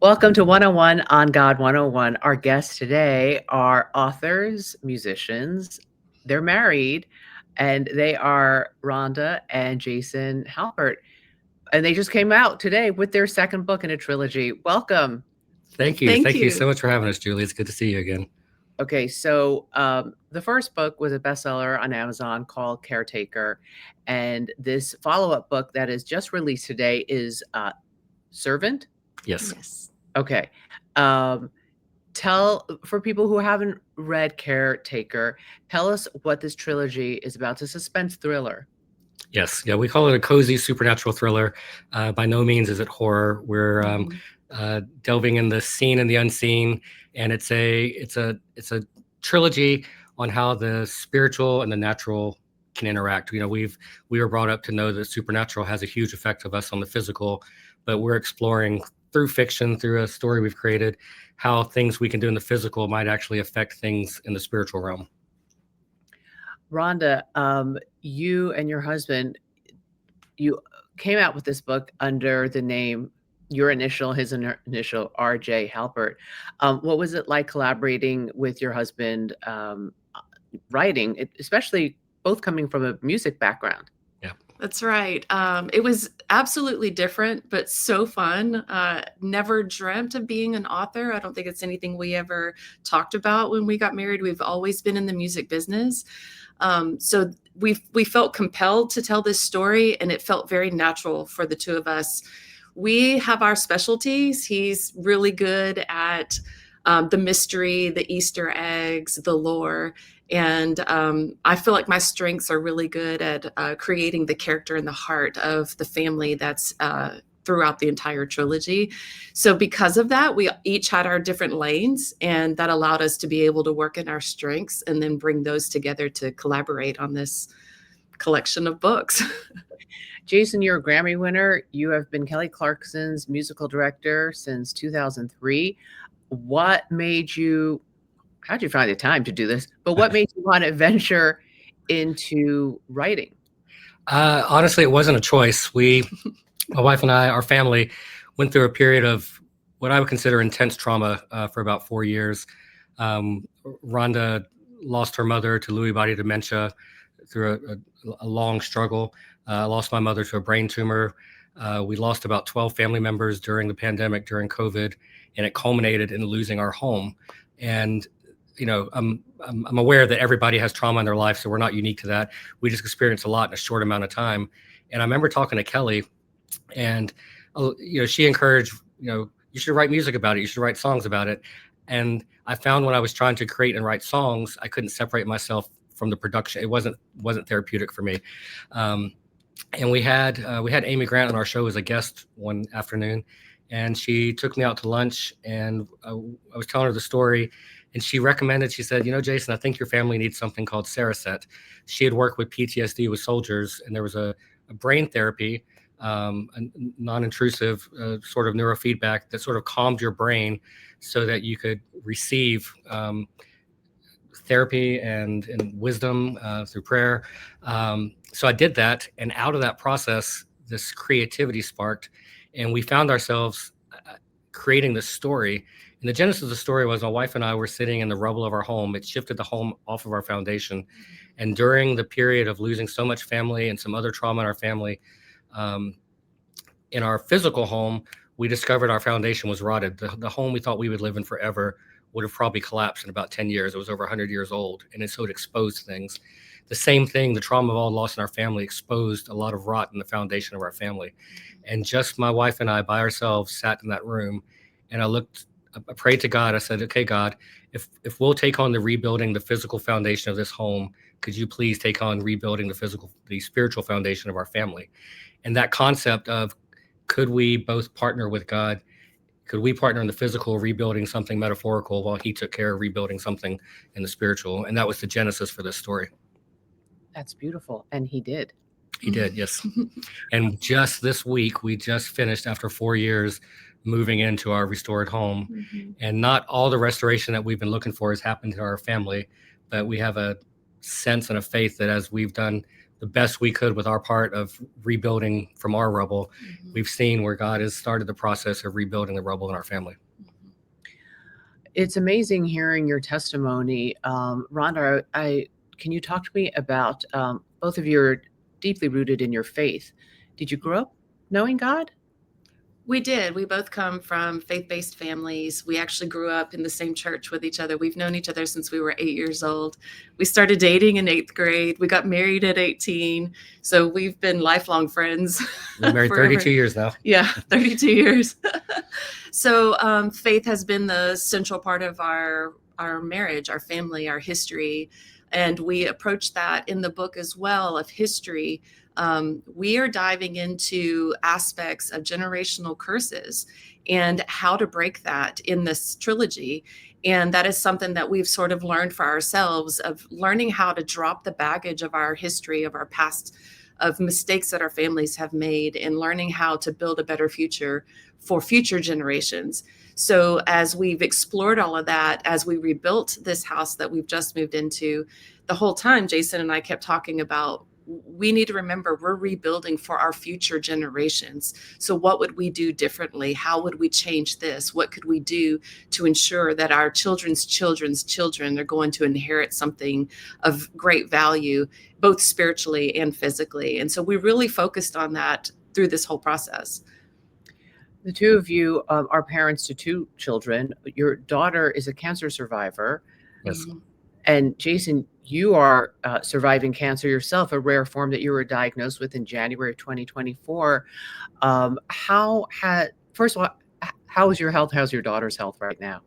Welcome to 101 on God 101. Our guests today are authors, musicians. They're married, and they are Rhonda and Jason Halbert. And they just came out today with their second book in a trilogy. Welcome. Thank you. Thank Thank you you. so much for having us, Julie. It's good to see you again. Okay, so the first book was a bestseller on Amazon called Caretaker. And this follow up book that is just released today is Servant. Yes. Yes. Okay. Um, tell for people who haven't read Caretaker, tell us what this trilogy is about. It's a suspense thriller. Yes. Yeah. We call it a cozy supernatural thriller. By no means is it horror. We're delving in the seen and the unseen, and it's a trilogy on how the spiritual and the natural can interact. We were brought up to know that supernatural has a huge effect of us on the physical, but we're exploring through fiction, through a story we've created, how things we can do in the physical might actually affect things in the spiritual realm. Rhonda, you and your husband, you came out with this book under the name, your initial, his initial, R.J. Halbert. What was it like collaborating with your husband, writing, especially both coming from a music background? That's right. It was absolutely different, but so fun. Never dreamt of being an author. I don't think it's anything we ever talked about when we got married. We've always been in the music business. So we felt compelled to tell this story, and it felt very natural for the two of us. We have our specialties. He's really good at the mystery, the Easter eggs, the lore. And I feel like my strengths are really good at creating the character and the heart of the family that's throughout the entire trilogy. So because of that, we each had our different lanes, and that allowed us to be able to work in our strengths and then bring those together to collaborate on this collection of books. Jason, you're a Grammy winner. You have been Kelly Clarkson's musical director since 2003. What made you, how'd you find the time to do this? But what made you want to venture into writing? Honestly, it wasn't a choice. My wife and I, our family, went through a period of what I would consider intense trauma for about 4 years. Rhonda lost her mother to Lewy body dementia through a long struggle. I lost my mother to a brain tumor. We lost about 12 family members during the pandemic, during COVID, and it culminated in losing our home. And I'm aware that everybody has trauma in their life, so we're not unique to that. We just experienced a lot in a short amount of time. And I remember talking to Kelly, and she encouraged, you should write music about it. You should write songs about it. And I found when I was trying to create and write songs, I couldn't separate myself from the production. It wasn't therapeutic for me. And we had Amy Grant on our show as a guest one afternoon, and she took me out to lunch, and I was telling her the story, and she recommended, she said, Jason, I think your family needs something called Saracet. She had worked with PTSD with soldiers, and there was a brain therapy, a non-intrusive sort of neurofeedback that sort of calmed your brain so that you could receive therapy and wisdom through prayer. So I did that, and out of that process, this creativity sparked, and we found ourselves creating this story. And the genesis of the story was my wife and I were sitting in the rubble of our home. It shifted the home off of our foundation. And during the period of losing so much family and some other trauma in our family, in our physical home, we discovered our foundation was rotted. The home we thought we would live in forever would have probably collapsed in about 10 years. It was over 100 years old, and so it exposed things. The same thing, the trauma of all loss in our family exposed a lot of rot in the foundation of our family. And just my wife and I by ourselves sat in that room, and I prayed to God. I said, okay, God, if we'll take on the rebuilding the physical foundation of this home, could you please take on rebuilding the spiritual foundation of our family? And that concept of, could we both partner with God? Could we partner in the physical, rebuilding something metaphorical, while he took care of rebuilding something in the spiritual? And that was the genesis for this story. That's beautiful. And he did. He did, yes. And just this week, we just finished, after 4 years, moving into our restored home. Mm-hmm. And not all the restoration that we've been looking for has happened to our family, but we have a sense and a faith that as we've done the best we could with our part of rebuilding from our rubble, we've seen where God has started the process of rebuilding the rubble in our family. It's amazing hearing your testimony. Rhonda, can you talk to me about both of you are deeply rooted in your faith. Did you grow up knowing God? We did. We both come from faith-based families. We actually grew up in the same church with each other. We've known each other since we were 8 years old. We started dating in 8th grade. We got married at 18. So we've been lifelong friends. We're married 32 years now. Yeah, 32 years. So faith has been the central part of our marriage, our family, our history. And we approach that in the book as well of history. We are diving into aspects of generational curses and how to break that in this trilogy. And that is something that we've sort of learned for ourselves, of learning how to drop the baggage of our history, of our past, of mistakes that our families have made, and learning how to build a better future for future generations. So as we've explored all of that, as we rebuilt this house that we've just moved into, the whole time, Jason and I kept talking about, we need to remember we're rebuilding for our future generations. So what would we do differently? How would we change this? What could we do to ensure that our children's children's children are going to inherit something of great value, both spiritually and physically? And so we really focused on that through this whole process. The two of you are parents to 2 children. Your daughter is a cancer survivor. Yes. And Jason, you are surviving cancer yourself, a rare form that you were diagnosed with in January of 2024. First of all, how is your health? How's your daughter's health right now?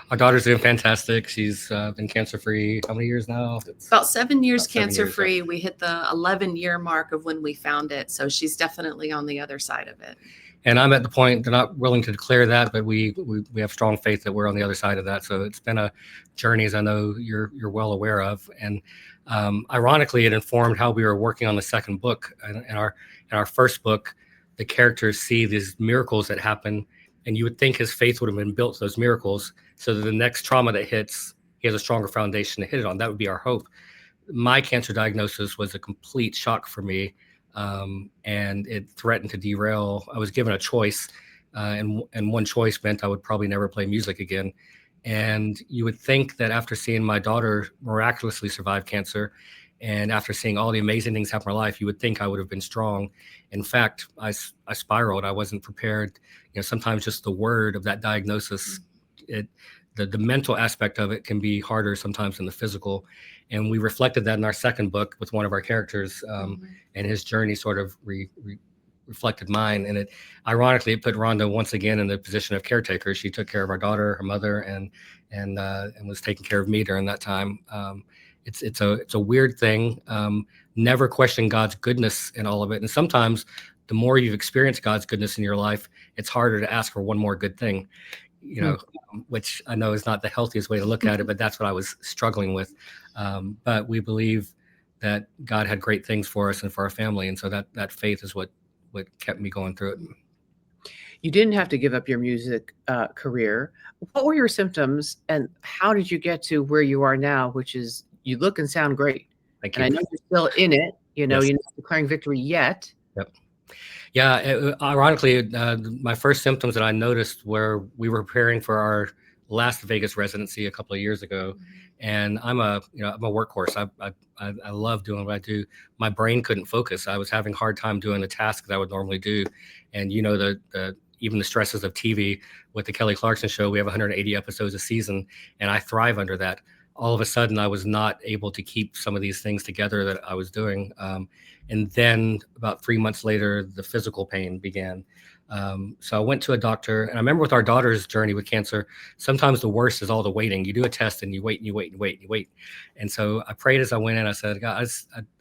Our daughter's doing fantastic. She's been cancer-free how many years now? About 7 years cancer-free. We hit the 11-year mark of when we found it. So she's definitely on the other side of it. And I'm at the point, they're not willing to declare that, but we have strong faith that we're on the other side of that. So it's been a journey, as I know you're well aware of. And ironically, it informed how we were working on the second book. In our first book, the characters see these miracles that happen, and you would think his faith would have been built to those miracles, so that the next trauma that hits, he has a stronger foundation to hit it on. That would be our hope. My cancer diagnosis was a complete shock for me. And it threatened to derail. I was given a choice, and one choice meant I would probably never play music again. And you would think that after seeing my daughter miraculously survive cancer, and after seeing all the amazing things happen in my life, you would think I would have been strong. In fact, I spiraled. I wasn't prepared. Sometimes just the word of that diagnosis, the mental aspect of it can be harder sometimes than the physical. And we reflected that in our second book with one of our characters, and his journey sort of reflected mine. And ironically, it put Rhonda once again in the position of caretaker. She took care of our daughter, her mother, and was taking care of me during that time. It's a weird thing. Never question God's goodness in all of it. And sometimes the more you've experienced God's goodness in your life, it's harder to ask for one more good thing. Which I know is not the healthiest way to look at it, but that's what I was struggling with. But we believe that God had great things for us and for our family. And so that faith is what kept me going through it. You didn't have to give up your music career. What were your symptoms, and how did you get to where you are now, which is you look and sound great? Thank you. And I know you're still in it. Yes. You're not declaring victory yet. Yep. Yeah, ironically, my first symptoms that I noticed were we were preparing for our last Vegas residency a couple of years ago, and I'm a workhorse. I love doing what I do. My brain couldn't focus. I was having a hard time doing the task that I would normally do, and even the stresses of TV with the Kelly Clarkson show. We have 180 episodes a season, and I thrive under that. All of a sudden, I was not able to keep some of these things together that I was doing. And then about 3 months later, the physical pain began. So I went to a doctor, and I remember with our daughter's journey with cancer, sometimes the worst is all the waiting. You do a test and you wait and you wait and you wait and you wait. And so I prayed as I went in. I said, God,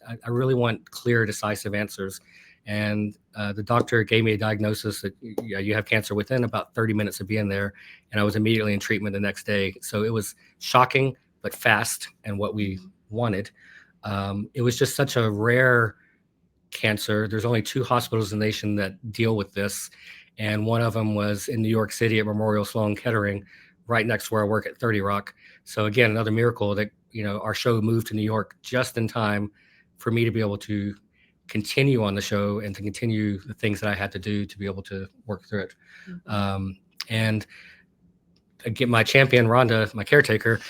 I really want clear, decisive answers. And the doctor gave me a diagnosis that you have cancer within about 30 minutes of being there. And I was immediately in treatment the next day. So it was shocking, but fast, and what we wanted. It was just such a rare cancer. There's only 2 hospitals in the nation that deal with this. And one of them was in New York City at Memorial Sloan Kettering, right next to where I work at 30 Rock. So again, another miracle that, our show moved to New York just in time for me to be able to continue on the show and to continue the things that I had to do to be able to work through it. And again, my champion, Rhonda, my caretaker,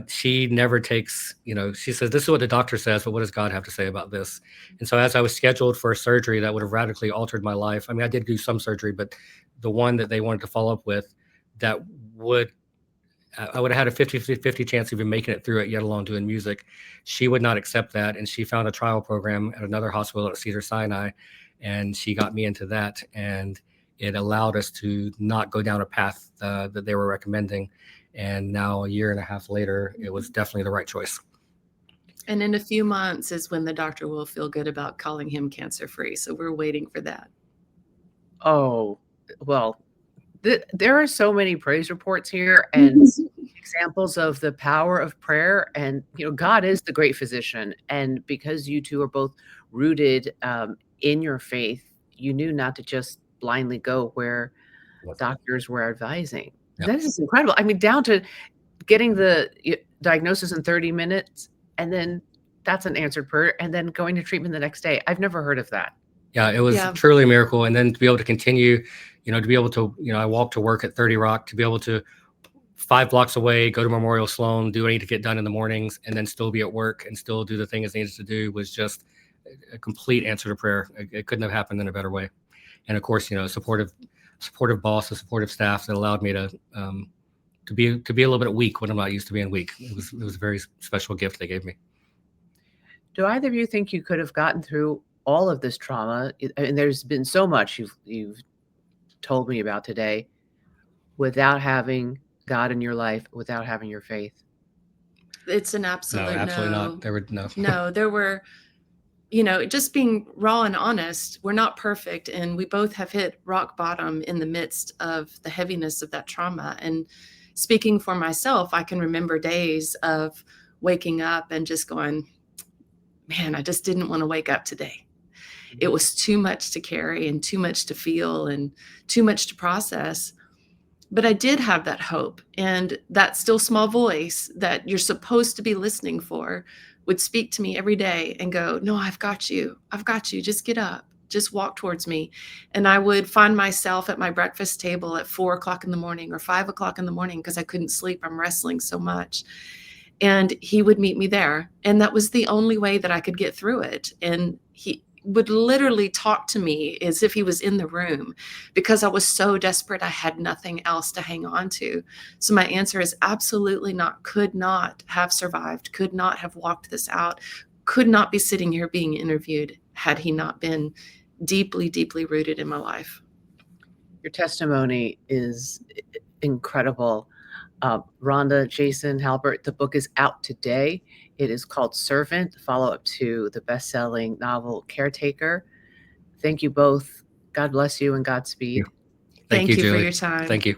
she never takes, she says, this is what the doctor says, but what does God have to say about this? And so as I was scheduled for a surgery that would have radically altered my life, I mean, I did do some surgery, but the one that they wanted to follow up with, that I would have had a 50-50 chance of even making it through it, yet alone doing music. She would not accept that. And she found a trial program at another hospital at Cedars-Sinai, and she got me into that. And it allowed us to not go down a path that they were recommending. And now, a year and a half later, it was definitely the right choice. And in a few months is when the doctor will feel good about calling him cancer-free. So we're waiting for that. Oh, well, there are so many praise reports here and examples of the power of prayer. And, God is the great physician. And because you two are both rooted in your faith, you knew not to just blindly go where doctors were advising. Yep. That is incredible. I mean, down to getting the diagnosis in 30 minutes, and then that's an answered prayer, and then going to treatment the next day. I've never heard of that. Yeah, it was truly a miracle. And then to be able to continue, to be able to, I walked to work at 30 Rock, to be able to 5 blocks away, go to Memorial Sloan, do what I need to get done in the mornings, and then still be at work and still do the things I needed to do, was just a complete answer to prayer. It couldn't have happened in a better way. And of course, supportive boss, a supportive staff that allowed me to be a little bit weak when I'm not used to being weak. It was a very special gift they gave me. Do either of you think you could have gotten through all of this trauma? And there's been so much you've told me about today, without having God in your life, without having your faith? It's an absolute no. Absolutely not. There were, just being raw and honest, we're not perfect. And we both have hit rock bottom in the midst of the heaviness of that trauma. And speaking for myself, I can remember days of waking up and just going, man, I just didn't want to wake up today. It was too much to carry and too much to feel and too much to process. But I did have that hope, and that still small voice that you're supposed to be listening for would speak to me every day and go, no, I've got you. I've got you. Just get up. Just walk towards me. And I would find myself at my breakfast table at 4 o'clock in the morning or 5 o'clock in the morning because I couldn't sleep. I'm wrestling so much. And he would meet me there. And that was the only way that I could get through it. And he would literally talk to me as if he was in the room, because I was so desperate. I had nothing else to hang on to. So my answer is absolutely not, could not have survived, could not have walked this out, could not be sitting here being interviewed had he not been deeply, deeply rooted in my life. Your testimony is incredible. Rhonda Jason Halbert, the book is out today. It is called Servant, the follow-up to the best-selling novel Caretaker. Thank you both. God bless you and Godspeed. Thank you, Julie. for your time. Thank you.